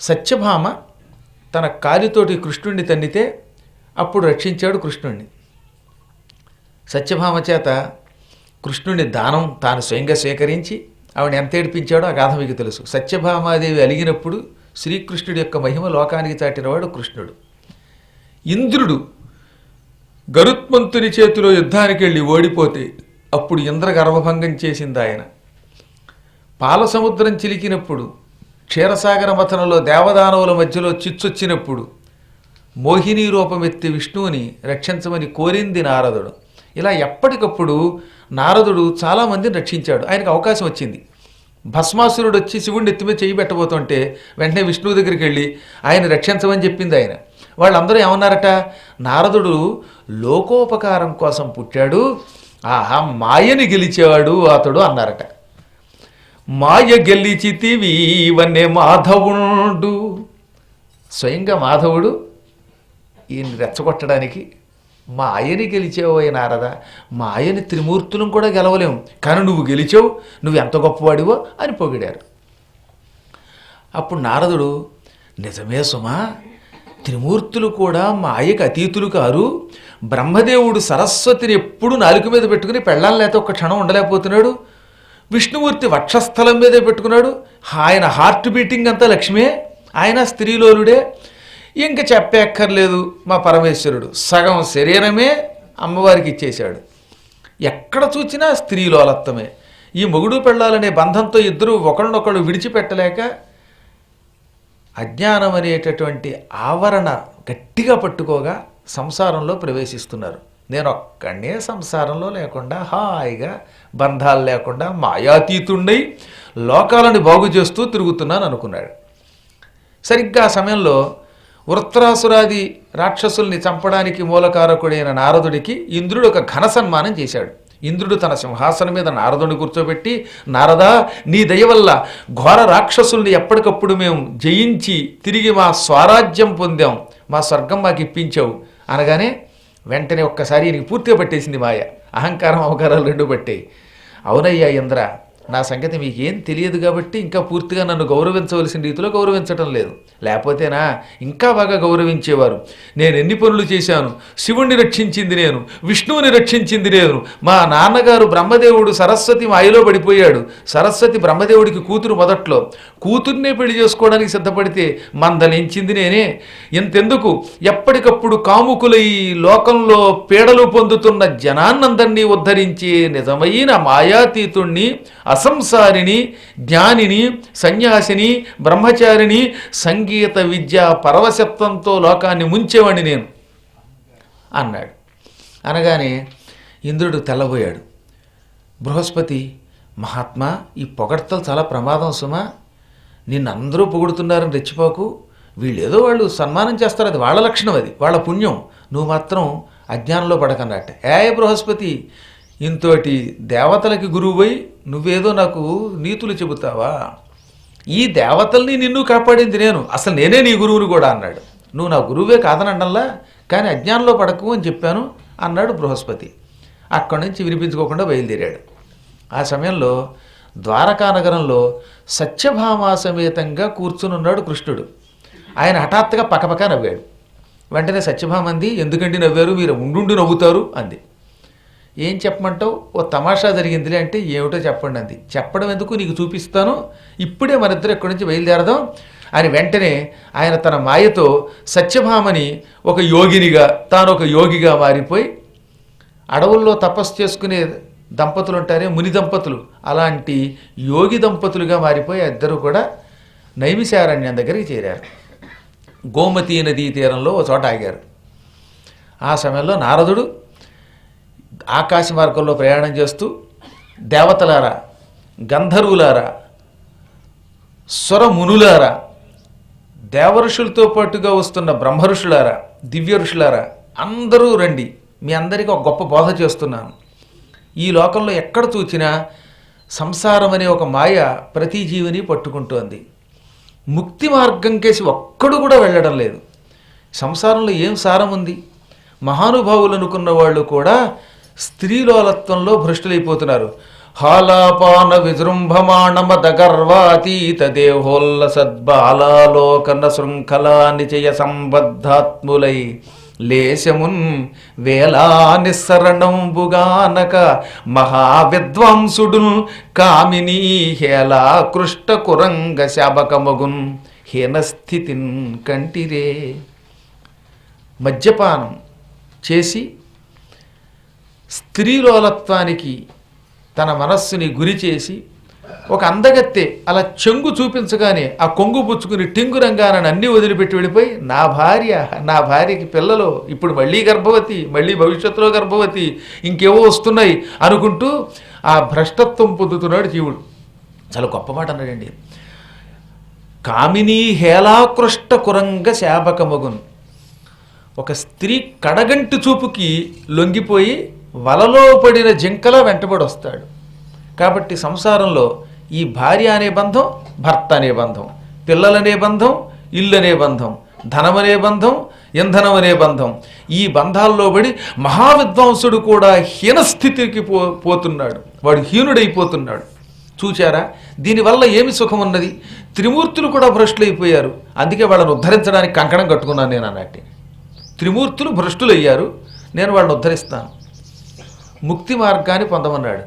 సత్యభామ తన కాలితోటి కృష్ణుణ్ణి తన్నితే అప్పుడు రక్షించాడు కృష్ణుణ్ణి. సత్యభామ చేత కృష్ణుని దానం తాను స్వయంగా స్వీకరించి ఆవిడ ఎంత ఏడిపించాడో ఆ గాథ మీకు తెలుసు. సత్యభామాదేవి అలిగినప్పుడు శ్రీకృష్ణుడి యొక్క మహిమ లోకానికి చాటినవాడు కృష్ణుడు. ఇంద్రుడు గరుత్మంతుని చేతిలో యుద్ధానికి వెళ్ళి ఓడిపోతే అప్పుడు ఇంద్ర గర్వభంగం చేసింది ఆయన. పాలసముద్రం చిలికినప్పుడు, క్షీరసాగర మథనంలో దేవదానవుల మధ్యలో చిచ్చొచ్చినప్పుడు మోహిని రూపమెత్తి విష్ణువుని రక్షించమని కోరింది నారదుడు. ఇలా ఎప్పటికప్పుడు నారదుడు చాలామందిని రక్షించాడు. ఆయనకు అవకాశం వచ్చింది. భస్మాసురుడు వచ్చి శివుడిని ఎత్తి మీద చేయి పెట్టబోతుంటే వెంటనే విష్ణువు దగ్గరికి వెళ్ళి ఆయన రక్షించమని చెప్పింది ఆయన. వాళ్ళందరూ ఏమన్నారట, నారదుడు లోకోపకారం కోసం పుట్టాడు, ఆహా మాయని గెలిచేవాడు అతడు అన్నారట. మాయ గెలిచితివి వన్నే మాధవుడు. స్వయంగా మాధవుడు ఈయన్ని రెచ్చగొట్టడానికి మాయని గెలిచావు నారదా, మాయని త్రిమూర్తులను కూడా గెలవలేము, కానీ నువ్వు గెలిచావు, నువ్వు ఎంత గొప్పవాడివో అని పొగిడారు. అప్పుడు నారదుడు, నిజమే సుమా, త్రిమూర్తులు కూడా మాయకు అతీతులు కారు. బ్రహ్మదేవుడు సరస్వతిని ఎప్పుడు నాలుక మీద పెట్టుకుని పెళ్ళాలని లేకపోతే ఒక్క క్షణం ఉండలేకపోతున్నాడు. విష్ణుమూర్తి వక్షస్థలం మీదే పెట్టుకున్నాడు. ఆయన హార్ట్ బీటింగ్ అంతా లక్ష్మే, ఆయన స్త్రీలోలుడే. ఇంక చెప్పక్కర్లేదు, మా పరమేశ్వరుడు సగం శరీరమే అమ్మవారికి ఇచ్చేశాడు. ఎక్కడ చూసినా స్త్రీలోలత్వమే. ఈ మొగుడు పెళ్ళాలనే బంధంతో ఇద్దరు ఒకళ్ళనొకళ్ళు విడిచిపెట్టలేక అజ్ఞానం అనేటటువంటి ఆవరణ గట్టిగా పట్టుకోగా సంసారంలో ప్రవేశిస్తున్నారు. నేను ఒక్కడే సంసారంలో లేకుండా హాయిగా బంధాలు లేకుండా మాయాతీతుండై లోకాలను బాగు చేస్తూ తిరుగుతున్నాను అనుకున్నాడు. సరిగ్గా ఆ సమయంలో వృత్రాసురాది రాక్షసుల్ని చంపడానికి మూలకారకుడైన నారదుడికి ఇంద్రుడు ఒక ఘన సన్మానం చేశాడు. ఇంద్రుడు తన సింహాసనం మీద నారదుడిని కూర్చోబెట్టి, నారదా, నీ దయ వల్ల ఘోర రాక్షసుల్ని ఎప్పటికప్పుడు మేము జయించి తిరిగి మా స్వరాజ్యం పొందాం, మా స్వర్గం మాకు ఇప్పించావు అనగానే వెంటనే ఒక్కసారి ఈయనకి పూర్తిగా పట్టేసింది మాయ. అహంకారం అవకారాలు రెండు పట్టాయి. అవునయ్యా ఇంద్ర, నా సంగతి మీకేం తెలియదు కాబట్టి ఇంకా పూర్తిగా నన్ను గౌరవించవలసిన రీతిలో గౌరవించటం లేదు, లేకపోతేనా ఇంకా బాగా గౌరవించేవారు. నేను ఎన్ని పనులు చేశాను, శివుణ్ణి రక్షించింది నేను, విష్ణువుని రక్షించింది నేను. మా నాన్నగారు బ్రహ్మదేవుడు సరస్వతి మాయలో పడిపోయాడు. సరస్వతి బ్రహ్మదేవుడికి కూతురు మొదట్లో, కూతుర్నే పెళ్లి చేసుకోవడానికి సిద్ధపడితే మందలించింది నేనే. ఇంతెందుకు, ఎప్పటికప్పుడు కాముకులై లోకంలో పీడలు పొందుతున్న జనాన్నందరినీ ఉద్ధరించి నిజమైన మాయాతీతుణ్ణి, అసంసారిని, జ్ఞానిని, సన్యాసిని, బ్రహ్మచారిని, సంగీత విద్య పరవశత్వంతో లోకాన్ని ముంచేవాడిని నేను అన్నాడు. అనగానే ఇంద్రుడు తెల్లబోయాడు. బృహస్పతి, మహాత్మా, ఈ పొగడ్తలు చాలా ప్రమాదం సుమా, నిన్ను అందరూ పొగుడుతున్నారని రెచ్చిపోకు, వీళ్ళేదో వాళ్ళు సన్మానం చేస్తారు, అది వాళ్ళ లక్షణం, అది వాళ్ళ పుణ్యం, నువ్వు మాత్రం అజ్ఞానంలో పడకన్నట్ట. బృహస్పతి, ఇంతోటి దేవతలకి గురువుపై నువ్వేదో నాకు నీతులు చెబుతావా? ఈ దేవతల్ని నిన్ను కాపాడింది నేను, అసలు నేనే నీ గురువుని కూడా అన్నాడు. నువ్వు నా గురువే కాదనండల్లా, కానీ అజ్ఞానంలో పడకు అని చెప్పాను అన్నాడు బృహస్పతి. అక్కడి నుంచి వినిపించుకోకుండా బయలుదేరాడు. ఆ సమయంలో ద్వారకా నగరంలో సత్యభామా సమేతంగా కూర్చునున్నాడు కృష్ణుడు. ఆయన హఠాత్తుగా పకపక నవ్వాడు. వెంటనే సత్యభామ అంది, ఎందుకంటే నవ్వారు, మీరు ఉండుండి నవ్వుతారు అంది. ఏం చెప్పమంటావు, ఓ తమాషా జరిగిందిలే అంటే, ఏమిటో చెప్పండి అంది. చెప్పడం ఎందుకు, నీకు చూపిస్తాను, ఇప్పుడే మనిద్దరు ఇక్కడి నుంచి బయలుదేరదాం అని వెంటనే ఆయన తన మాయతో సత్యభామని ఒక యోగినిగా, తాను ఒక యోగిగా మారిపోయి, అడవుల్లో తపస్సు చేసుకునే దంపతులు ఉంటారే ముని దంపతులు, అలాంటి యోగి దంపతులుగా మారిపోయి ఇద్దరు కూడా నైమిషారణ్యం దగ్గరికి చేరారు. గోమతీ నదీ తీరంలో ఒక చోట ఆగారు. ఆ సమయంలో నారదుడు ఆకాశ మార్గంలో ప్రయాణం చేస్తూ, దేవతలారా, గంధర్వులారా, స్వరమునులారా, దేవఋషులతో పాటుగా వస్తున్న బ్రహ్మఋషులారా, దివ్య ఋషులారా, అందరూ రండి, మీ అందరికీ ఒక గొప్ప బోధ చేస్తున్నాను. ఈ లోకంలో ఎక్కడ చూచినా సంసారం అనే ఒక మాయ ప్రతి జీవిని పట్టుకుంటోంది. ముక్తి మార్గం కేసి ఒక్కడు కూడా వెళ్ళడం లేదు. సంసారంలో ఏం సారం ఉంది? మహానుభావులు అనుకున్న వాళ్ళు కూడా స్త్రీలోలత్వంలో భ్రష్టులైపోతున్నారు. హాలాపాన విజృంభమాణమదగర్వాతీత దేహోల్లసద్బాలాలోకన శృంఖలా నిచయ సంబద్ధాత్ములై లేశమున్ వేలా నిస్సరణంబుగానక మహావిద్వాంసుడు కామినీ హేలా కృష్ట కురంగ శాబకమగున్ హీనస్థితిన్ కంటిరే. మద్యపానం చేసి స్త్రీలోలత్వానికి తన మనస్సుని గురి చేసి ఒక అందగత్తె అలా చెంగు చూపించగానే ఆ కొంగు పుచ్చుకుని టింగురంగానని అన్నీ వదిలిపెట్టి వెళ్ళిపోయి నా భార్యకి పిల్లలు, ఇప్పుడు మళ్ళీ గర్భవతి, మళ్ళీ భవిష్యత్తులో గర్భవతి, ఇంకేవో వస్తున్నాయి అనుకుంటూ ఆ భ్రష్టత్వం పొందుతున్నాడు జీవుడు. చాలా గొప్ప మాట అన్నాడండి. కామినీ హేళాకృష్ట కురంగ శాబకమగున్. ఒక స్త్రీ కడగంటి చూపుకి లొంగిపోయి వలలో పడిన జింకలా వెంటబడి వస్తాడు. కాబట్టి సంసారంలో ఈ భార్య అనే బంధం, భర్త అనే బంధం, పిల్లలనే బంధం, ఇల్లు అనే బంధం, ధనమనే బంధం, ఇంధనం అనే బంధం, ఈ బంధాల్లో పడి మహావిద్వాంసుడు కూడా హీనస్థితికి పోతున్నాడు. వాడు హీనుడైపోతున్నాడు. చూచారా దీనివల్ల ఏమి సుఖం ఉన్నది? త్రిమూర్తులు కూడా భ్రష్టులైపోయారు. అందుకే వాళ్ళని ఉద్ధరించడానికి కంకణం కట్టుకున్నాను నేను అన్నట్టు. త్రిమూర్తులు భ్రష్టులయ్యారు, నేను వాళ్ళని ఉద్ధరిస్తాను, ముక్తి మార్గాన్ని పొందమన్నాడు.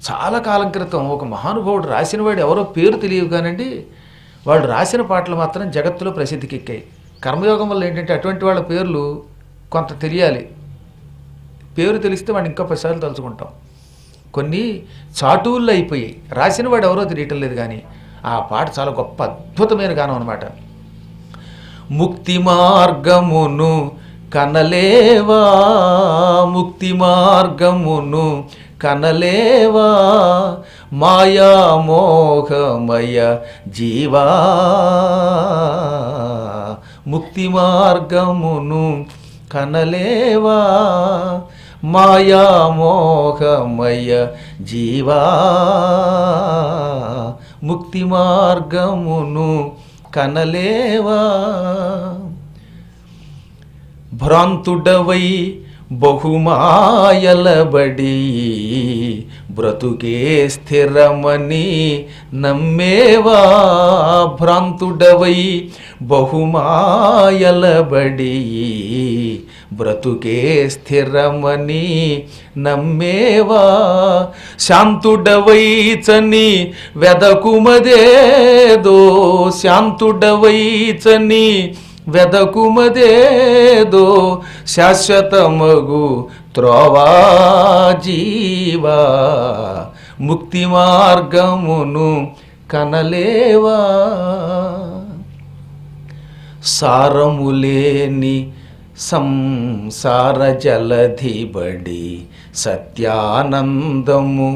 చాలా కాలం క్రితం ఒక మహానుభావుడు రాసినవాడు ఎవరో పేరు తెలియవు కానండి, వాళ్ళు రాసిన పాటలు మాత్రం జగత్తులో ప్రసిద్ధికి ఎక్కాయి. కర్మయోగం వల్ల ఏంటంటే అటువంటి వాళ్ళ పేర్లు కొంత తెలియాలి. పేరు తెలిస్తే వాడిని ఇంకా 10 సార్లు తలుచుకుంటాం. కొన్ని చాటువుల్లో అయిపోయాయి. రాసిన వాడు ఎవరో తెలియటం లేదు, కానీ ఆ పాట చాలా గొప్ప అద్భుతమైన గానం అనమాట. ముక్తి మార్గమును కనలేవా, ముక్తి మార్గమును కనలేవా, మాయామోహమయ జీవా, ముక్తి మార్గమును కనలేవా, మాయామోహమయ జీవా, ముక్తి మార్గమును కనలేవా. భ్రాంతుడవై బహుమాయలబడి బ్రతుకే స్థిరమని నమ్మేవా, భ్రాంతుడవై బహుమాయలబడి బ్రతుకే స్థిరమని నమ్మేవా, శాంతుడవైచని వెదకుమదేదో, శాంతుడవైచని వెదకుమదేదో శాశ్వతమగు త్రోవా జీవా, ముక్తి మార్గమును కనలేవా. సారములేని సంసార జలధిబడి సత్యానందము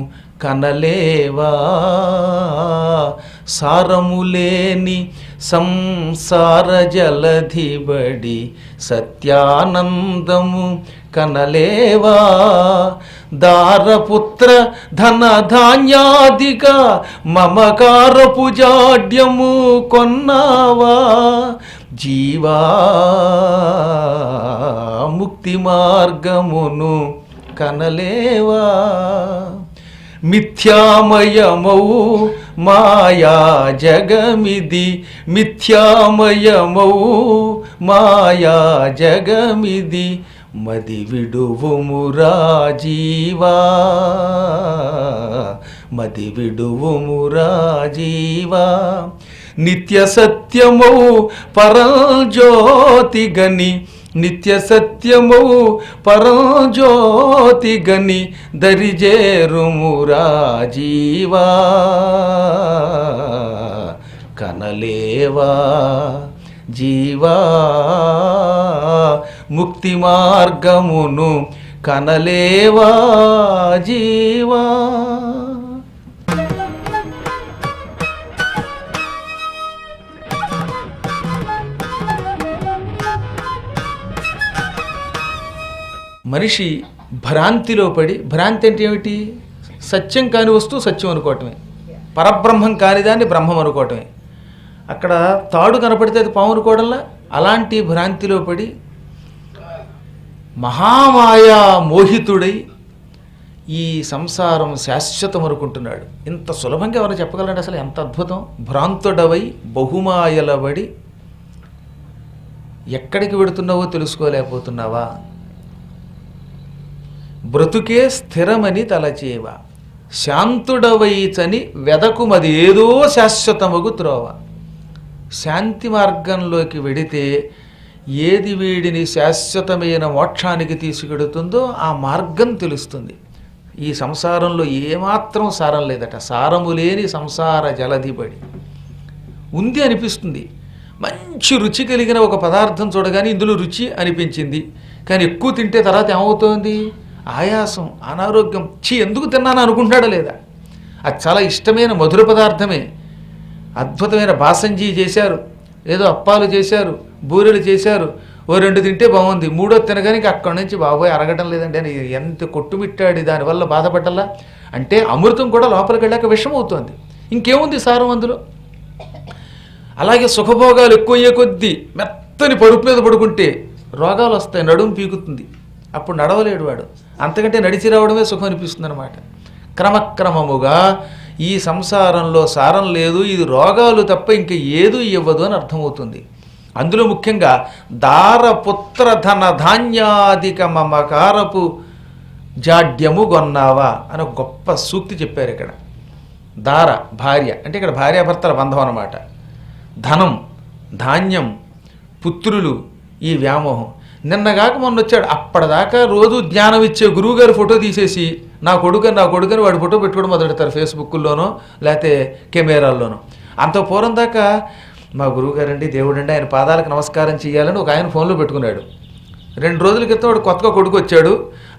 కనలేవా, సారములేని సంసార జలధిబడి సత్యానందము కనలేవా, దారపుత్ర ధన ధాన్యాదిగా మమకారపు జాడ్యము కొన్నావా జీవా, ముక్తి మార్గమును కనలేవా. మిథ్యామయమౌ మాయా జగమిది, మిథ్యామయమౌ మాయా జగమిది, మది విడువుమురా జీవా, మది విడువుమురా జీవా. నిత్య సత్యమౌ పరంజ్యోతి గని, నిత్య సత్యమౌ పరంజ్యోతి గని దరిజేరుమురా జీవా, కనలేవా జీవా, ముక్తి మార్గమును కనలేవా జీవా. మనిషి భ్రాంతిలో పడి, భ్రాంతి అంటే ఏమిటి? సత్యం కాని వస్తువు సత్యం అనుకోవటమే, పరబ్రహ్మం కాని దాన్ని బ్రహ్మం అనుకోవటమే. అక్కడ తాడు కనపడితే అది పాము అనుకోవడంలా, అలాంటి భ్రాంతిలో పడి మహామాయా మోహితుడై ఈ సంసారం శాశ్వతం అనుకుంటున్నాడు. ఇంత సులభంగా ఎవరు చెప్పగలండి? అసలు ఎంత అద్భుతం! భ్రాంతుడవై బహుమాయలబడి ఎక్కడికి వెడుతున్నావో తెలుసుకోలేకపోతున్నావా? బ్రతుకే స్థిరమని తలచేవా, శాంతుడవైచని వెదకుమది ఏదో శాశ్వతమగు త్రోవ. శాంతి మార్గంలోకి వెడితే ఏది వీడిని శాశ్వతమైన మోక్షానికి తీసుకెడుతుందో ఆ మార్గం తెలుస్తుంది. ఈ సంసారంలో ఏమాత్రం సారం లేదట. సారము లేని సంసార జలధిబడి ఉంది అనిపిస్తుంది. మంచి రుచి కలిగిన ఒక పదార్థం చూడగానే ఇందులో రుచి అనిపించింది, కానీ ఎక్కువ తింటే తర్వాత ఏమవుతోంది? ఆయాసం, అనారోగ్యం. ఎందుకు తిన్నాను అనుకుంటాడా లేదా? అది చాలా ఇష్టమైన మధుర పదార్థమే. అద్భుతమైన బాసంజీ చేశారు, ఏదో అప్పాలు చేశారు, బూరెలు చేశారు. ఓ 2 తింటే బాగుంది, 3వ తినగానే అక్కడి నుంచి బాబోయ్ అరగటం లేదండి అని ఎంత కొట్టుమిట్టాడి. దానివల్ల బాధపడ్డలా అంటే అమృతం కూడా లోపలికి వెళ్ళాక విషం అవుతుంది. ఇంకేముంది సారం అందులో? అలాగే సుఖభోగాలు ఎక్కువ అయ్యే కొద్దీ మెత్తని పరుపు మీద పడుకుంటే రోగాలు వస్తాయి, నడుము పీకుతుంది, అప్పుడు నడవలేడు వాడు. అంతకంటే నడిచి రావడమే సుఖం అనిపిస్తుంది అనమాట. క్రమక్రమముగా ఈ సంసారంలో సారం లేదు, ఇది రోగాలు తప్ప ఇంక ఏదో ఇవ్వదు అని అర్థమవుతుంది. అందులో ముఖ్యంగా దారపుత్ర ధన ధాన్యాధిక మమకారపు జాడ్యము గొన్నావా అని ఒక గొప్ప సూక్తి చెప్పారు ఇక్కడ. దార భార్య అంటే ఇక్కడ భార్యాభర్తల బంధం అన్నమాట. ధనం, ధాన్యం, పుత్రులు, ఈ వ్యామోహం. నిన్నగాక మొన్న వచ్చాడు, అప్పటిదాకా రోజు జ్ఞానం ఇచ్చే గురువుగారి ఫోటో తీసేసి నా కొడుకని వాడి ఫోటో పెట్టుకోవడం మొదలెడతారు ఫేస్బుక్లోనో లేకపోతే కెమెరాల్లోనో. అంత పూర్వం దాకా మా గురువుగారండి, దేవుడండి, ఆయన పాదాలకు నమస్కారం చేయాలని ఒక ఆయన ఫోన్లో పెట్టుకున్నాడు. 2 రోజుల క్రితం వాడు కొత్తగా కొడుకు వచ్చాడు,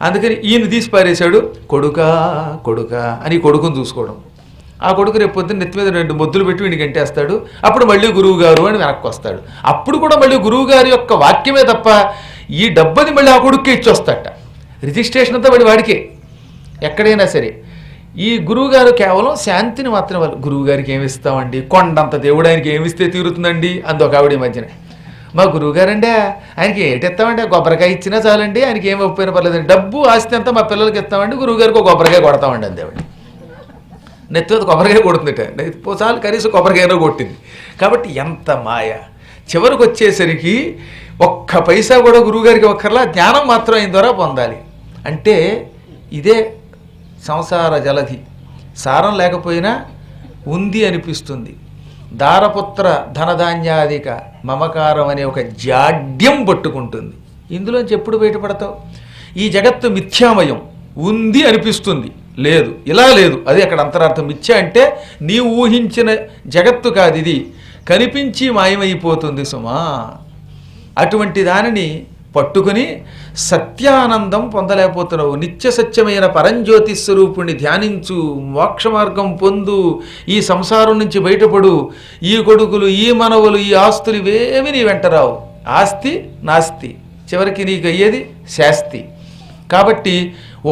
అందుకని ఈయన తీసి పారేశాడు. కొడుకా అని కొడుకుని చూసుకోవడం. ఆ కొడుకు రేపు పొద్దున్న నెత్తి మీద 2 ముద్దులు పెట్టి వీడికి గంటేస్తాడు. అప్పుడు మళ్ళీ గురువు గారు అని వెనక్కి వస్తాడు. అప్పుడు కూడా మళ్ళీ గురువు గారి యొక్క వాక్యమే తప్ప ఈ డబ్బది మళ్ళీ ఆ కొడుక్కి ఇచ్చొస్తాట. రిజిస్ట్రేషన్ అంతా వాడికే. ఎక్కడైనా సరే ఈ గురువుగారు కేవలం శాంతిని మాత్రం వాళ్ళు. గురువుగారికి ఏమి ఇస్తామండి, కొండంత దేవుడు ఆయనకి ఏమిస్తే తీరుతుందండి అంది ఒక ఆవిడ మధ్యన. మా గురువుగారండి ఆయనకి ఏటిస్తామండి, కొబ్బరికాయ ఇచ్చినా చాలండి, ఆయనకి ఏమి ఒప్పినా పర్లేదండి, డబ్బు ఆస్తి అంతా మా పిల్లలకి ఇస్తామండి, గురువుగారికి ఒక కొబ్బరికాయ కొడతామండి అందేవాడి. నెత్తి మీద కొబ్బరికాయ కొడుతుందట, చాలు కనీసం కొబ్బరికాయనో కొట్టింది. కాబట్టి ఎంత మాయ. చివరికి వచ్చేసరికి ఒక్క పైసా కూడా గురువుగారికి ఒక్కర్లా, జ్ఞానం మాత్రం ఆయన ద్వారా పొందాలి. అంటే ఇదే సంసార జలధి. సారం లేకపోయినా ఉంది అనిపిస్తుంది. దారపుత్ర ధనధాన్యాధిక మమకారం అనే ఒక జాడ్యం పట్టుకుంటుంది. ఇందులోంచి ఎప్పుడు బయటపడతావు? ఈ జగత్తు మిథ్యామయం, ఉంది అనిపిస్తుంది, లేదు, ఇలా లేదు. అది అక్కడ అంతరార్థం. మిథ్య అంటే నీవు ఊహించిన జగత్తు కాదు, ఇది కనిపించి మాయమైపోతుంది సుమా. అటువంటి దానిని పట్టుకుని సత్యానందం పొందలేకపోతున్నావు. నిత్య సత్యమైన పరంజ్యోతి స్వరూపుణ్ణి ధ్యానించు, మోక్ష మార్గం పొందు, ఈ సంసారం నుంచి బయటపడు. ఈ కొడుకులు, ఈ మనవులు, ఈ ఆస్తులు ఇవేమి నీ వెంటరావు. ఆస్తి నాస్తి, చివరికి నీకు అయ్యేది శాస్తి. కాబట్టి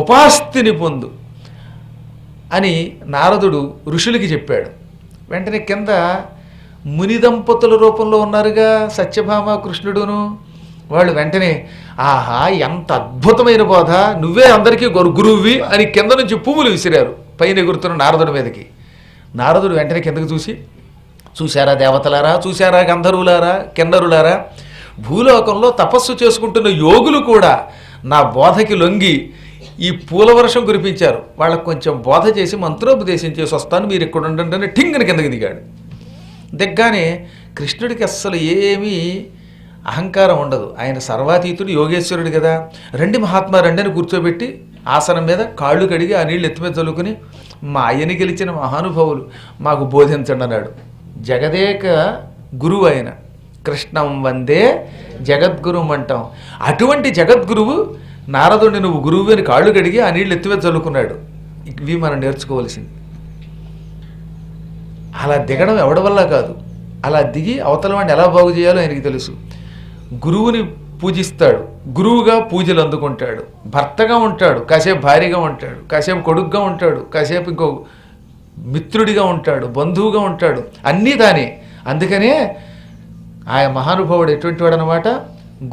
ఉపాస్తిని పొందు అని నారదుడు ఋషులకి చెప్పాడు. వెంటనే కింద ముని దంపతుల రూపంలో ఉన్నారుగా సత్యభామ కృష్ణుడును. వాళ్ళు వెంటనే ఆహా ఎంత అద్భుతమైన బోధ, నువ్వే అందరికీ గురువువి అని కింద నుంచి పువ్వులు విసిరారు పైన ఎగురుతున్న నారదుడి మీదకి. నారదుడు వెంటనే కిందకి చూసి, చూశారా దేవతలారా, చూశారా గంధర్వులారా, కిన్నరులారా, భూలోకంలో తపస్సు చేసుకుంటున్న యోగులు కూడా నా బోధకి లొంగి ఈ పూల వర్షం కురిపించారు. వాళ్ళకు కొంచెం బోధ చేసి మంత్రోపదేశం చేసి వస్తాను, మీరు ఇక్కడ ఉండండి ఠింగని కిందకి దిగాడు. దిగ్గానే కృష్ణుడికి అస్సలు ఏమీ అహంకారం ఉండదు. ఆయన సర్వాతీతుడు, యోగేశ్వరుడు కదా. రండి మహాత్మా రండి అని కూర్చోబెట్టి ఆసనం మీద కాళ్ళు కడిగి ఆ నీళ్ళు ఎత్తి మీద చల్లుకుని, మా అయ్యని గెలిచిన మహానుభావులు మాకు బోధించండి అన్నాడు. జగదేక గురువు ఆయన. కృష్ణం వందే జగద్గురువు అంటాం. అటువంటి జగద్గురువు నారదుడిని నువ్వు గురువు అని కాళ్ళు కడిగి ఆ నీళ్ళు ఎత్తి మీద చల్లుకున్నాడు. ఇవి మనం నేర్చుకోవాల్సింది. అలా దిగడం ఎవడి వల్ల కాదు. అలా దిగి అవతల వాడిని ఎలా బాగు చేయాలో ఆయనకి తెలుసు. గురువుని పూజిస్తాడు, గురువుగా పూజలు అందుకుంటాడు, భర్తగా ఉంటాడు, కాసేపు భార్యగా ఉంటాడు, కాసేపు కొడుకుగా ఉంటాడు, కాసేపు ఇంకో మిత్రుడిగా ఉంటాడు, బంధువుగా ఉంటాడు, అన్నీ తానే. అందుకనే ఆయన మహానుభావుడు ఎటువంటి వాడు అనమాట.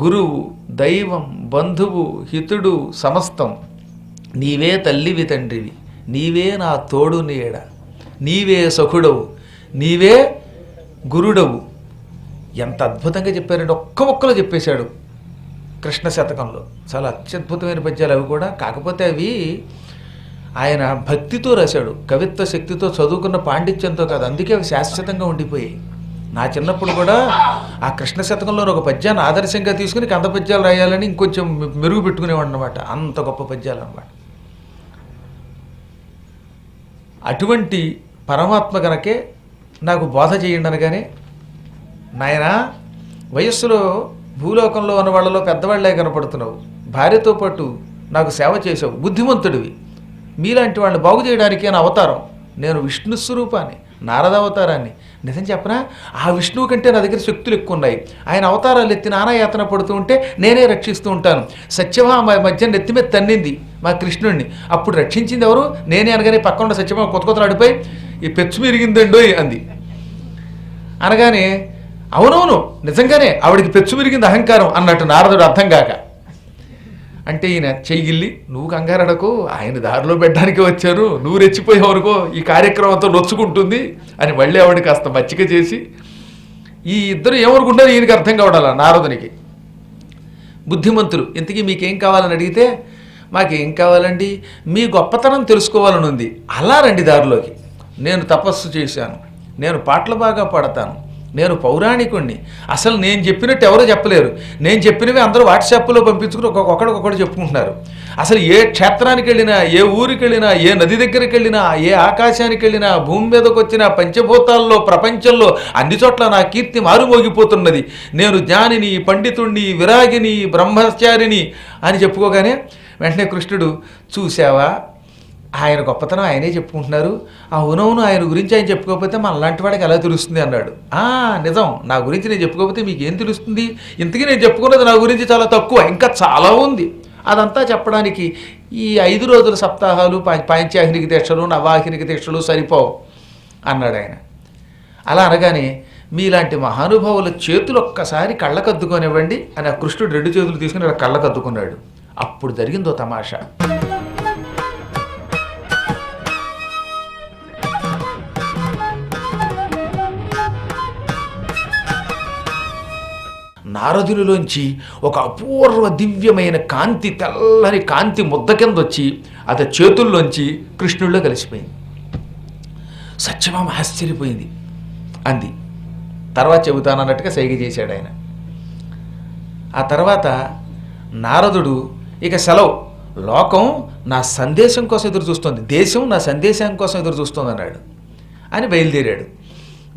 గురువు, దైవం, బంధువు, హితుడు, సమస్తం. నీవే తల్లివి తండ్రివి, నీవే నా తోడు నీడ, నీవే సఖుడవు, నీవే గురుడవు. ఎంత అద్భుతంగా చెప్పారంటే ఒక్క ఒక్కలో చెప్పేశాడు కృష్ణ శతకంలో. చాలా అత్యద్భుతమైన పద్యాలు అవి కూడా. కాకపోతే అవి ఆయన భక్తితో రాశాడు, కవిత్వ శక్తితో, చదువుకున్న పాండిత్యంతో కాదు. అందుకే అవి శాశ్వతంగా ఉండిపోయాయి. నా చిన్నప్పుడు కూడా ఆ కృష్ణ శతకంలో ఒక పద్యాన్ని ఆదర్శంగా తీసుకుని కంద పద్యాలు రాయాలని ఇంకొంచెం మెరుగు పెట్టుకునేవాడు అనమాట. అంత గొప్ప పద్యాలు అనమాట. అటువంటి పరమాత్మ గనకే నాకు బోధ చేయండి అనగానే, నాయనా వయస్సులో భూలోకంలో ఉన్న వాళ్ళలో పెద్దవాళ్లే కనపడుతున్నావు, భార్యతో పాటు నాకు సేవ చేసావు, బుద్ధిమంతుడివి, మీలాంటి వాళ్ళని బాగు చేయడానికి నా అవతారం. నేను విష్ణు స్వరూపాన్ని, నారద అవతారాన్ని. నిజం చెప్పనా, ఆ విష్ణువు కంటే నా దగ్గర శక్తులు ఎక్కువ ఉన్నాయి. ఆయన అవతారాలు ఎత్తి నానాయాతన పడుతూ ఉంటే నేనే రక్షిస్తూ ఉంటాను. సత్యభామ మధ్య నెత్తి మీద తన్నింది మా కృష్ణుడిని, అప్పుడు రక్షించింది ఎవరు? నేనే అనగానే పక్కన సత్యభామ కొత్త కొత్తలు అడిపోయి ఈ పెచ్చు మిరిగిందండో అంది. అనగానే అవునవును నిజంగానే ఆవిడికి పెచ్చు మిరిగింది అహంకారం అన్నట్టు నారదుడు అర్థం కాక. అంటే ఈయన చెయ్యిల్లి, నువ్వు కంగారడకు, ఆయన దారిలో పెట్టడానికి వచ్చారు, నువ్వు రెచ్చిపోయేవరకో ఈ కార్యక్రమంతో నొచ్చుకుంటుంది అని మళ్ళీ ఆవిడ కాస్త మచ్చిక చేసి, ఈ ఇద్దరు ఏమనుకుంటారు ఈయనకి అర్థం కావడాల నారదునికి. బుద్ధిమంతులు, ఇంతకీ మీకేం కావాలని అడిగితే, మాకేం కావాలండి, మీ గొప్పతనం తెలుసుకోవాలని ఉంది, అలా రండి దారిలోకి. నేను తపస్సు చేశాను, నేను పాటలు బాగా పాడతాను, నేను పౌరాణికుణ్ణి, అసలు నేను చెప్పినట్టు ఎవరో చెప్పలేరు, నేను చెప్పినవి అందరూ వాట్సాప్లో పంపించుకుని ఒక్కొక్కడికొకడు చెప్పుకుంటున్నారు. అసలు ఏ క్షేత్రానికి వెళ్ళినా, ఏ ఊరికి వెళ్ళినా, ఏ నది దగ్గరికి వెళ్ళినా, ఏ ఆకాశానికి వెళ్ళినా, భూమి మీదకి వచ్చిన పంచభూతాల్లో ప్రపంచంలో అన్ని చోట్ల నా కీర్తి మారుమోగిపోతున్నది. నేను జ్ఞానిని, పండితుణ్ణి, విరాగిని, బ్రహ్మచారిని అని చెప్పుకోగానే వెంటనే కృష్ణుడు, చూసావా ఆయన గొప్పతనం ఆయనే చెప్పుకుంటున్నారు, అవునవును ఆయన గురించి ఆయన చెప్పుకోకపోతే మనలాంటి వాడికి ఎలా తెలుస్తుంది అన్నాడు. నిజం, నా గురించి నేను చెప్పుకోకపోతే మీకు ఏం తెలుస్తుంది? ఇంతకీ నేను చెప్పుకున్నది నా గురించి చాలా తక్కువ, ఇంకా చాలా ఉంది. అదంతా చెప్పడానికి ఈ 5 రోజుల సప్తాహాలు, పాంచాహినికి దీక్షలు, నవాహినికి దీక్షలు సరిపోవు అన్నాడు ఆయన. అలా అనగానే మీలాంటి మహానుభావుల చేతులు ఒక్కసారి కళ్ళకద్దుకొనివ్వండి అని ఆ కృష్ణుడు 2 చేతులు తీసుకుని అలా కళ్ళకద్దుకున్నాడు. అప్పుడు జరిగిందో తమాషా. నారదునిలోంచి ఒక అపూర్వ దివ్యమైన కాంతి, తెల్లని కాంతి ముద్ద కింద వచ్చి అది చేతుల్లోంచి కృష్ణుడిలో కలిసిపోయింది. సత్యభామ ఆశ్చర్యపోయింది, అంది. తర్వాత చెబుతానన్నట్టుగా సైగ చేశాడు ఆయన. ఆ తర్వాత నారదుడు ఇక సెలవు, లోకం నా సందేశం కోసం ఎదురు చూస్తుంది, దేశం నా సందేశం కోసం ఎదురు చూస్తుంది అన్నాడు అని బయలుదేరాడు.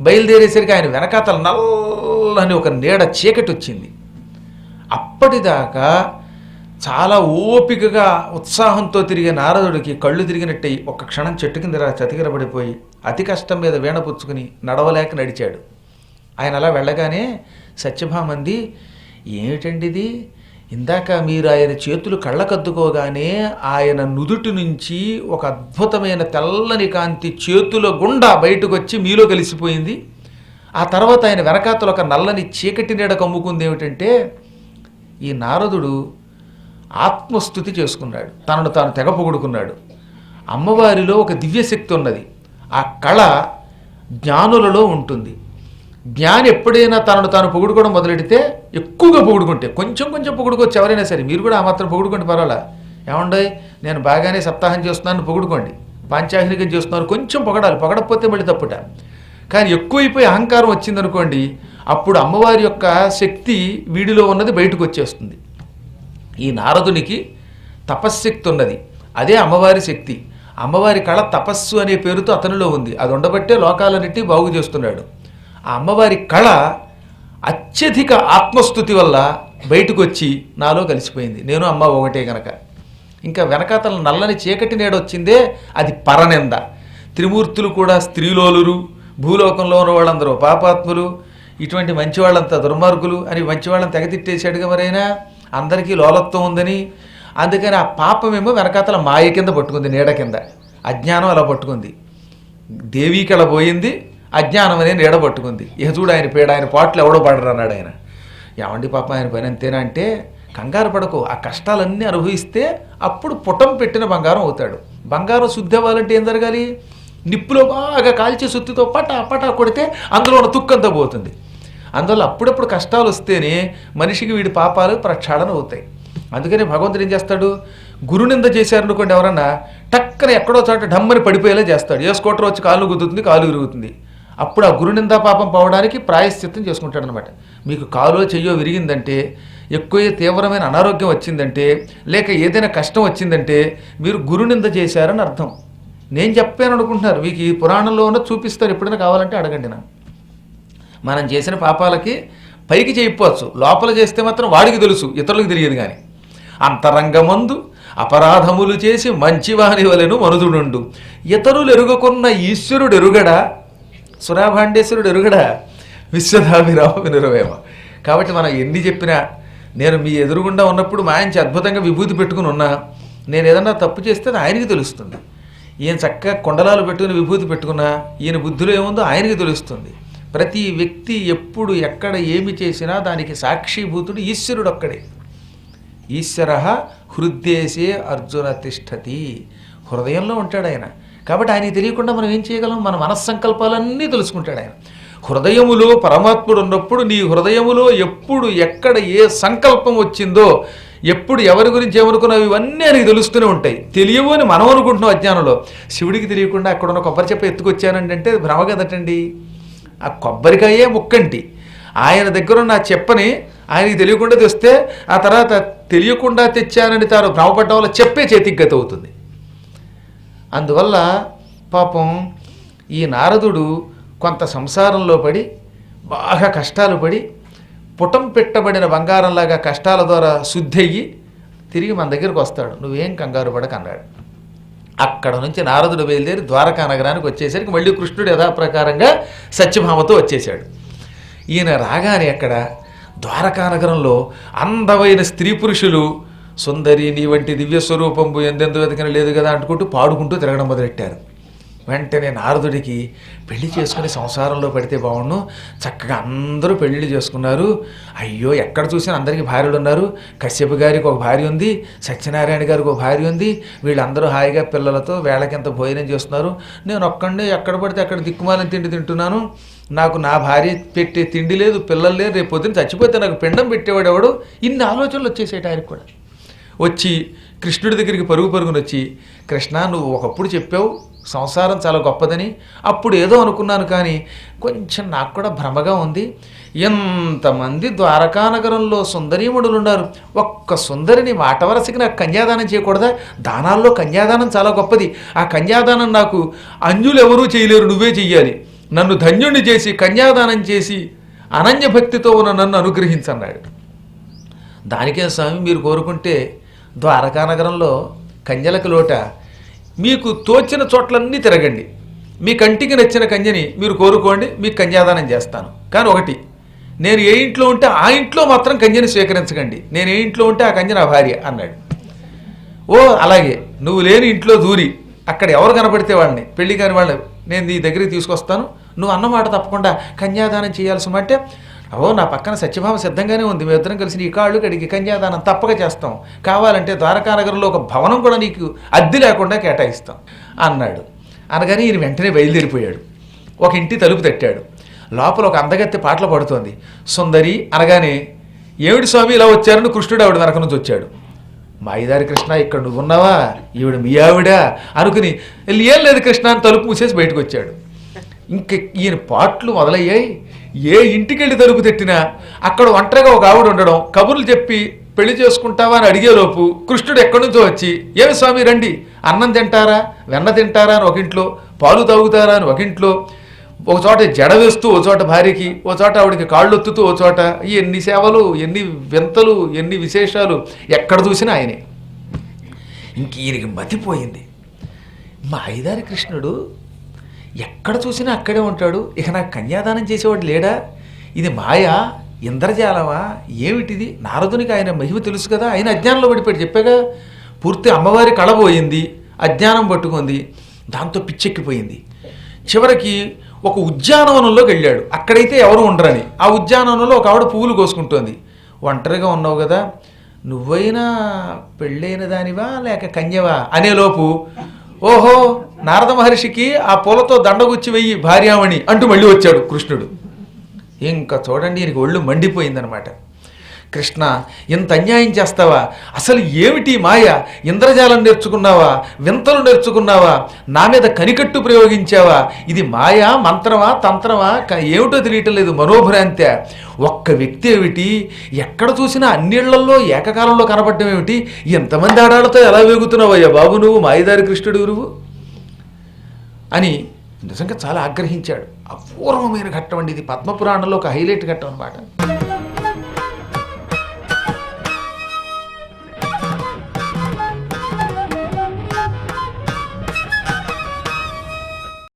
బయలుదేరేసరికి ఆయన వెనకాతల నల్లని ఒక నీడ చీకటి వచ్చింది. అప్పటిదాకా చాలా ఓపికగా ఉత్సాహంతో తిరిగే నారదుడికి కళ్ళు తిరిగినట్టయి ఒక్క క్షణం చెట్టు కింద చతికిలబడిపోయి అతి కష్టం మీద వీణ పుచ్చుకుని నడవలేక నడిచాడు. ఆయన అలా వెళ్ళగానే సత్యభామంది, ఏమిటండి ఇది, ఇందాక మీరు ఆయన చేతులు కళ్ళకద్దుకోగానే ఆయన నుదుటి నుంచి ఒక అద్భుతమైన తెల్లని కాంతి చేతుల గుండా బయటకు వచ్చి మీలో కలిసిపోయింది. ఆ తర్వాత ఆయన వెనకాతలు ఒక నల్లని చీకటి నీడ కమ్ముకుంది. ఏమిటంటే ఈ నారదుడు ఆత్మస్థుతి చేసుకున్నాడు, తనను తాను తెగ పొగుడుకున్నాడు. అమ్మవారిలో ఒక దివ్యశక్తి ఉన్నది, ఆ కళ జ్ఞానులలో ఉంటుంది. జ్ఞాని ఎప్పుడైనా తనను తాను పొగుడుకోవడం మొదలెడితే, ఎక్కువగా పొగుడుకుంటే, కొంచెం కొంచెం పొగుడుకోవచ్చు ఎవరైనా సరే, మీరు కూడా ఆ మాత్రం పొగుడుకోండి పర్వాలా. ఏమండీ నేను బాగానే సప్తాహం చేస్తున్నాను పొగుడుకోండి, పాంచాహినికం చేస్తున్నాను, కొంచెం పొగడాలి, పొగడకపోతే మళ్ళీ తప్పుట. కానీ ఎక్కువైపోయి అహంకారం వచ్చిందనుకోండి, అప్పుడు అమ్మవారి యొక్క శక్తి వీడిలో ఉన్నది బయటకు వచ్చేస్తుంది. ఈ నారదునికి తపశ్శక్తి ఉన్నది, అదే అమ్మవారి శక్తి. అమ్మవారి కళ తపస్సు అనే పేరుతో అతనిలో ఉంది, అది ఉండబట్టే లోకాలన్నిటి బాగు చేస్తున్నాడు. ఆ అమ్మవారి కళ అత్యధిక ఆత్మస్థుతి వల్ల బయటకు వచ్చి నాలో కలిసిపోయింది. నేను అమ్మ ఒకటే కనుక. ఇంకా వెనకాతల నల్లని చీకటి నీడ వచ్చిందే, అది పరనింద. త్రిమూర్తులు కూడా స్త్రీలోలురు, భూలోకంలో ఉన్న వాళ్ళందరూ పాపాత్ములు, ఇటువంటి మంచి వాళ్ళంతా దుర్మార్గులు అని మంచి వాళ్ళని తెగతిట్టేశాడుగా. మరైనా అందరికీ లోలత్వం ఉందని, అందుకని ఆ పాపమేమో వెనకాతల మాయ కింద పట్టుకుంది, నీడ కింద. అజ్ఞానం అలా పట్టుకుంది, దేవీ కళ పోయింది, అజ్ఞానం అనే నీడ పట్టుకుంది. ఇక చూడు ఆయన పీడ, ఆయన పాటలు ఎవడో పాడరు అన్నాడు ఆయన. ఏమండి పాప ఆయన పని అంతేనా అంటే, కంగారు పడకు, ఆ కష్టాలన్నీ అనుభవిస్తే అప్పుడు పుటం పెట్టిన బంగారం అవుతాడు. బంగారం శుద్ధి అవ్వాలంటే ఏం జరగాలి? నిప్పులో బాగా కాల్చి సుత్తితో పటా పటా కొడితే అందులో ఉన్న తుక్కంతా పోతుంది. అందువల్ల అప్పుడప్పుడు కష్టాలు వస్తేనే మనిషికి వీడి పాపాలు ప్రక్షాళన అవుతాయి. అందుకని భగవంతుడు ఏం చేస్తాడు? గురునింద చేశారనుకోండి ఎవరన్నా, టక్కన ఎక్కడో చోట ఢమ్మని పడిపోయేలా చేస్తాడు. ఏ స్కూటర్ వచ్చి కాలు గుద్దుతుంది, కాలు విరుగుతుంది. అప్పుడు ఆ గురునిందా పాపం పోవడానికి ప్రాయశ్చిత్తం చేసుకుంటాడు అనమాట. మీకు కాలో చెయ్యో విరిగిందంటే, ఎక్కువ తీవ్రమైన అనారోగ్యం వచ్చిందంటే, లేక ఏదైనా కష్టం వచ్చిందంటే మీరు గురునింద చేశారని అర్థం. నేను చెప్పాను అనుకుంటున్నారు, మీకు ఈ పురాణంలో ఉన్న చూపిస్తారు, ఎప్పుడైనా కావాలంటే అడగండి. మనం చేసిన పాపాలకి పైకి చేయకపోవచ్చు, లోపల చేస్తే మాత్రం వాడికి తెలుసు, ఇతరులకు తెలియదు. కానీ అంతరంగమందు అపరాధములు చేసి మంచివాని వలెను మనుదుడుండు, ఇతరులు ఎరుగకున్న ఈశ్వరుడు ఎరుగడా, సురాభాండేశ్వరుడు ఎరుగడా, విశ్వధాభిరామ వినురవేమ. కాబట్టి మనం ఎన్ని చెప్పినా, నేను మీ ఎదురుగుండా ఉన్నప్పుడు మా ఆయనకి అద్భుతంగా విభూతి పెట్టుకుని ఉన్నా, నేను ఏదన్నా తప్పు చేస్తే అది ఆయనకి తెలుస్తుంది. ఈయన చక్కగా కొండలాలు పెట్టుకుని విభూతి పెట్టుకున్నా ఈయన బుద్ధిలో ఏముందో ఆయనకి తెలుస్తుంది. ప్రతి వ్యక్తి ఎప్పుడు ఎక్కడ ఏమి చేసినా దానికి సాక్షిభూతుడు ఈశ్వరుడు ఒక్కడే. ఈశ్వర హృద్దేశే అర్జున తిష్టతి, హృదయంలో ఉంటాడు ఆయన. కాబట్టి ఆయనకి తెలియకుండా మనం ఏం చేయగలం? మన మనస్సంకల్పాలన్నీ తెలుసుకుంటాడు ఆయన. హృదయములో పరమాత్ముడు ఉన్నప్పుడు నీ హృదయములో ఎప్పుడు ఎక్కడ ఏ సంకల్పం వచ్చిందో, ఎప్పుడు ఎవరి గురించి ఏమనుకున్నావు, ఇవన్నీ ఆయనకి తెలుస్తూనే ఉంటాయి. తెలియవు అని మనం అనుకుంటున్నాం అజ్ఞానంలో. శివుడికి తెలియకుండా అక్కడ ఉన్న కొబ్బరి చెప్ప ఎత్తుకొచ్చానండి అంటే భ్రమ కదటండి. ఆ కొబ్బరికాయే ముక్కంటి, ఆయన దగ్గర ఉన్న ఆ చెప్పని ఆయనకి తెలియకుండా తెస్తే ఆ తర్వాత తెలియకుండా తెచ్చానని తాను భ్రమపడ్డం వల్ల చెప్పే చేతికి గతి అవుతుంది. అందువల్ల పాపం ఈ నారదుడు కొంత సంసారంలో పడి బాగా కష్టాలు పడి పుటం పెట్టబడిన బంగారంలాగా కష్టాల ద్వారా శుద్ధి అయ్యి తిరిగి మన దగ్గరికి వస్తాడు. నువ్వేం కంగారు పడక అన్నాడు. అక్కడ నుంచి నారదుడు బయలుదేరి ద్వారకా నగరానికి వచ్చేసరికి మళ్ళీ కృష్ణుడు యథాప్రకారంగా సత్యభామతో వచ్చేశాడు. ఈయన రాగానే అక్కడ ద్వారకా నగరంలో అందమైన స్త్రీ పురుషులు సుందరి నీ వంటి దివ్య స్వరూపంబు ఎందెందు వెతకని లేదు కదా అంటుకుంటూ పాడుకుంటూ తిరగడం మొదలెట్టారు. వెంటనే నారదుడికి పెళ్లి చేసుకుని సంసారంలో పడితే బాగుండు, చక్కగా అందరూ పెళ్లిళ్ళు చేసుకున్నారు. అయ్యో ఎక్కడ చూసినా అందరికీ భార్యలు ఉన్నారు. కశ్యప గారికి ఒక భార్య ఉంది, సత్యనారాయణ గారికి ఒక భార్య ఉంది. వీళ్ళందరూ హాయిగా పిల్లలతో వేళకింత భోజనం చేస్తున్నారు. నేను ఒక్కడే ఎక్కడ పడితే అక్కడ దిక్కుమాలని తిండి తింటున్నాను. నాకు నా భార్య పెట్టే తిండి లేదు, పిల్లలు లేదు. రేపు పొద్దున్న చచ్చిపోతే నాకు పిండం పెట్టేవాడు ఎవడు? ఇన్ని ఆలోచనలు వచ్చేసేట ఆయనకు కూడా. వచ్చి కృష్ణుడి దగ్గరికి పరుగు పరుగుని వచ్చి, కృష్ణ నువ్వు ఒకప్పుడు చెప్పావు సంసారం చాలా గొప్పదని, అప్పుడు ఏదో అనుకున్నాను, కానీ కొంచెం నాకు కూడా భ్రమగా ఉంది. ఎంతమంది ద్వారకానగరంలో సుందరీమణులు ఉన్నారు, ఒక్క సుందరిని మాట వరసకి నాకు కన్యాదానం చేయకూడదా? దానాల్లో కన్యాదానం చాలా గొప్పది. ఆ కన్యాదానం నాకు అంజులు ఎవరూ చేయలేరు, నువ్వే చెయ్యాలి. నన్ను ధన్యుణ్ణి చేసి కన్యాదానం చేసి అనన్య భక్తితో ఉన్న నన్ను అనుగ్రహించన్నాడు. దానికే స్వామి మీరు కోరుకుంటే ద్వారకానగరంలో కన్యలకు లోట, మీకు తోచిన చోట్లన్నీ తిరగండి, మీ కంటికి నచ్చిన కన్యని మీరు కోరుకోండి, మీకు కన్యాదానం చేస్తాను. కానీ ఒకటి, నేను ఏ ఇంట్లో ఉంటే ఆ ఇంట్లో మాత్రం కన్యని స్వీకరించకండి. నేను ఏ ఇంట్లో ఉంటే ఆ కన్య నా భార్య అన్నాడు. ఓ అలాగే, నువ్వు లేని ఇంట్లో దూరి అక్కడ ఎవరు కనపడితే వాళ్ళని, పెళ్లి కాని వాళ్ళని నేను నీ దగ్గరికి తీసుకొస్తాను, నువ్వు అన్నమాట తప్పకుండా కన్యాదానం చేయాల్సి అంటే, ఓ నా పక్కన సత్యభామ సిద్ధంగానే ఉంది, మేము ఇద్దరం కలిసి నీ కాళ్ళు కడిగి కన్యాదానం తప్పక చేస్తాం, కావాలంటే ద్వారకానగరంలో ఒక భవనం కూడా నీకు అద్దె లేకుండా కేటాయిస్తాం అన్నాడు. అనగానే ఈయన వెంటనే బయలుదేరిపోయాడు. ఒక ఇంటి తలుపు తట్టాడు. లోపల ఒక అందగత్తె పాటలు పాడుతోంది. సుందరి అనగానే, ఏమిటి స్వామి ఇలా వచ్చారని కృష్ణుడు ఆవిడ వెనక నుంచి వచ్చాడు. మాయిదారి కృష్ణ ఇక్కడ నువ్వు ఉన్నావా, ఈవిడ మీ ఆవిడ అనుకుని, ఏం లేదు కృష్ణ అని తలుపు మూసేసి బయటకు వచ్చాడు. ఇంక ఈయన పాటలు మొదలయ్యాయి. ఏ ఇంటికి వెళ్ళి తలుపు తట్టినా అక్కడ ఒంటరిగా ఒక ఆవిడ ఉండడం, కబుర్లు చెప్పి పెళ్లి చేసుకుంటావా అని అడిగేలోపు కృష్ణుడు ఎక్కడి నుంచో వచ్చి, ఏమి స్వామి రండి, అన్నం తింటారా, వెన్న తింటారా అని ఒక ఇంట్లో, పాలు తాగుతారా అని ఒక ఇంట్లో, ఒక చోట జడ వేస్తూ ఓ చోట భార్యకి, ఓ చోట ఆవిడకి కాళ్ళు ఒత్తుతూ ఓ చోట, ఎన్ని సేవలు, ఎన్ని వింతలు, ఎన్ని విశేషాలు, ఎక్కడ చూసినా ఆయనే. ఇంక ఈయనకి మతిపోయింది. మా ఐదారి కృష్ణుడు ఎక్కడ చూసినా అక్కడే ఉంటాడు, ఇక నాకు కన్యాదానం చేసేవాడు లేడా? ఇది మాయా, ఇంద్రజాలమా, ఏమిటిది? నారదునికి ఆయన మహిమ తెలుసు కదా, ఆయన అజ్ఞానంలో పడిపోయాడు. చెప్పాగా, పూర్తి అమ్మవారి కళబోయింది, అజ్ఞానం పట్టుకుంది, దాంతో పిచ్చెక్కిపోయింది. చివరికి ఒక ఉద్యానవనంలోకి వెళ్ళాడు. అక్కడైతే ఎవరు ఉండరని ఆ ఉద్యానవనంలో ఒక ఆవిడ పువ్వులు కోసుకుంటోంది. ఒంటరిగా ఉన్నావు కదా, నువ్వైనా పెళ్ళైన దానివా లేక కన్యవా అనేలోపు ఓహో నారద మహర్షికి ఆ పూలతో దండగుచ్చి వెయ్యి భార్యామణి అంటూ మళ్ళీ వచ్చాడు కృష్ణుడు. ఇంకా చూడండి ఈయనకి ఒళ్ళు మండిపోయిందనమాట. కృష్ణ ఇంత అన్యాయం చేస్తావా? అసలు ఏమిటి మాయ? ఇంద్రజాలం నేర్చుకున్నావా? వింతలు నేర్చుకున్నావా? నా మీద కనికట్టు ప్రయోగించావా? ఇది మాయా, మంత్రమా, తంత్రమా? ఏమిటో తెలియటం లేదు, మనోభ్రాంతి. ఒక్క వ్యక్తి ఏమిటి, ఎక్కడ చూసినా అన్నిళ్లలో ఏకకాలంలో కనపడటం ఏమిటి? ఎంతమంది ఆడాలతో ఎలా వేగుతున్నావయ్యా బాబు నువ్వు, మాయదారి కృష్ణుడు నువ్వు అని నిజంగా చాలా ఆగ్రహించాడు. అపూర్వమైన ఘట్టం అండి ఇది, పద్మపురాణంలో ఒక హైలైట్ ఘట్టం అనమాట.